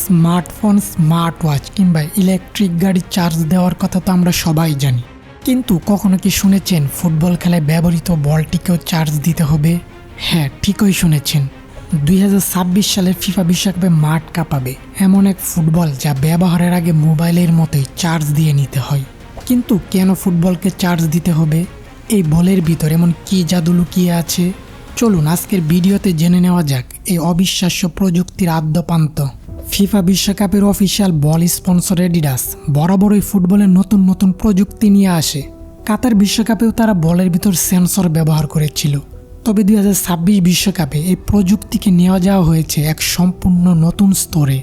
Smartphone, smart watch কিংবা electric গাড়ি charge দেওয়ার কথা তো আমরা সবাই জানি, কিন্তু কখনো কি শুনেছেন ফুটবল খেলায় ব্যবহৃত বলটিকেও চার্জ দিতে হবে? হ্যাঁ, ঠিকই শুনেছেন। 2026 সালের ফিফা বিশ্বকাপে মাঠ কাঁপাবে এমন এক ফুটবল যা ব্যবহারের আগে মোবাইলের মতোই চার্জ দিয়ে নিতে হয়। কিন্তু কেন ফুটবলকে চার্জ দিতে হবে? এই বলের ভিতর এমন কী জাদু লুকিয়ে আছে? চলুন আজকের ভিডিওতে জেনে নেওয়া যাক এই অবিশ্বাস্য প্রযুক্তির আদ্যপান্ত। ফিফা বিশ্বকাপের অফিসিয়াল বল স্পন্সর অ্যাডিডাস বরাবরই ফুটবলের নতুন নতুন প্রযুক্তি নিয়ে আসে। কাতার বিশ্বকাপেও তারা বলের ভিতর সেন্সর ব্যবহার করেছিল, তবে 2026 বিশ্বকাপে এই প্রযুক্তিকে নিয়ে যাওয়া হয়েছে এক সম্পূর্ণ নতুন স্তরে।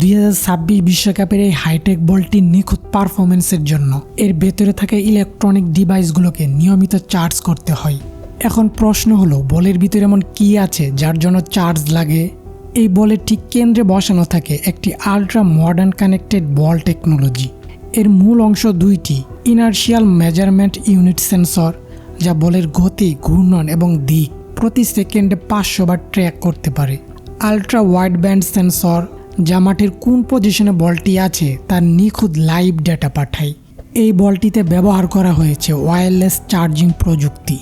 2026 বিশ্বকাপের এই হাইটেক বলটির নিখুঁত পারফরমেন্সের জন্য এর ভেতরে থাকা ইলেকট্রনিক ডিভাইসগুলোকে নিয়মিত চার্জ করতে হয়। এখন প্রশ্ন হলো, বলের ভিতরে এমন কী আছে যার জন্য চার্জ লাগে? এই বলের ঠিক কেন্দ্রে বসানো থাকে একটি আল্ট্রা মডার্ন কানেক্টেড বল টেকনোলজি। এর মূল অংশ দুইটি ইনার্শিয়াল মেজারমেন্ট ইউনিট সেন্সর, যা বলের গতি, ঘূর্ণন এবং দিক প্রতি সেকেন্ডে 500 বার ট্র্যাক করতে পারে। আল্ট্রা ওয়াইড ব্যান্ড সেন্সর, যা মাঠের কোন পজিশনে বলটি আছে তার নিখুঁত লাইভ ডেটা পাঠায়। এই বলটিতে ব্যবহার করা হয়েছে ওয়্যারলেস চার্জিং প্রযুক্তি,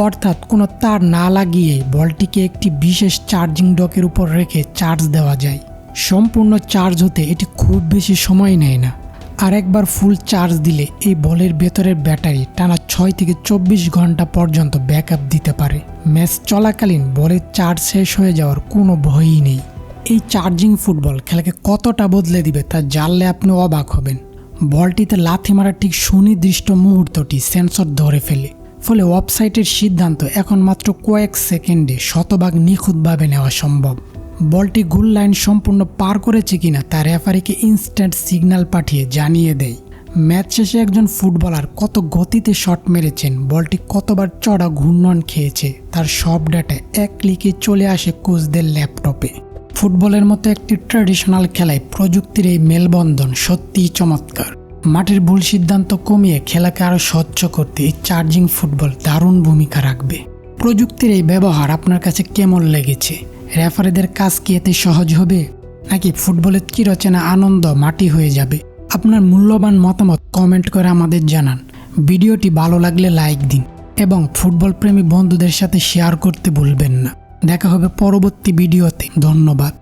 অর্থাৎ কোনো তার না লাগিয়ে বলটিকে একটি বিশেষ চার্জিং ডকের উপর রেখে চার্জ দেওয়া যায়। সম্পূর্ণ চার্জ হতে এটি খুব বেশি সময় নেয় না, আর একবার ফুল চার্জ দিলে এই বলের ভেতরের ব্যাটারি টানা 6 থেকে 24 ঘন্টা পর্যন্ত ব্যাকআপ দিতে পারে। ম্যাচ চলাকালীন বলের চার্জ শেষ হয়ে যাওয়ার কোনো ভয়ই নেই। এই চার্জিং ফুটবল খেলাকে কতটা বদলে দিবে তা জানলে আপনি অবাক হবেন। বলটিতে লাথি মারার ঠিক সুনির্দিষ্ট মুহূর্তটি সেন্সর ধরে ফেলে, ফলে অফসাইডের সিদ্ধান্ত এখন মাত্র কয়েক সেকেন্ডে শতভাগ নিখুঁতভাবে নেওয়া সম্ভব। বলটি গোল লাইন সম্পূর্ণ পার করেছে কিনা তা রেফারিকে ইনস্ট্যান্ট সিগন্যাল পাঠিয়ে জানিয়ে দেয়। ম্যাচ শেষে একজন ফুটবলার কত গতিতে শট মেরেছেন, বলটি কতবার চড়া ঘূর্ণন খেয়েছে, তার সব ডাটা এক ক্লিকে চলে আসে কোচদের ল্যাপটপে। ফুটবলের মতো একটি ট্র্যাডিশনাল খেলায় প্রযুক্তির এই মেলবন্ধন সত্যিই চমৎকার। মাঠের ভুল সিদ্ধান্ত কমিয়ে খেলাকে আরও স্বচ্ছ করতে এই চার্জিং ফুটবল দারুণ ভূমিকা রাখবে। প্রযুক্তির এই ব্যবহার আপনার কাছে কেমন লেগেছে? রেফারিদের কাজ কি এতে সহজ হবে, নাকি ফুটবলের চিরচেনা আনন্দ মাটি হয়ে যাবে? আপনার মূল্যবান মতামত কমেন্ট করে আমাদের জানান। ভিডিওটি ভালো লাগলে লাইক দিন এবং ফুটবল প্রেমী বন্ধুদের সাথে শেয়ার করতে ভুলবেন না। দেখা হবে পরবর্তী ভিডিওতে। ধন্যবাদ।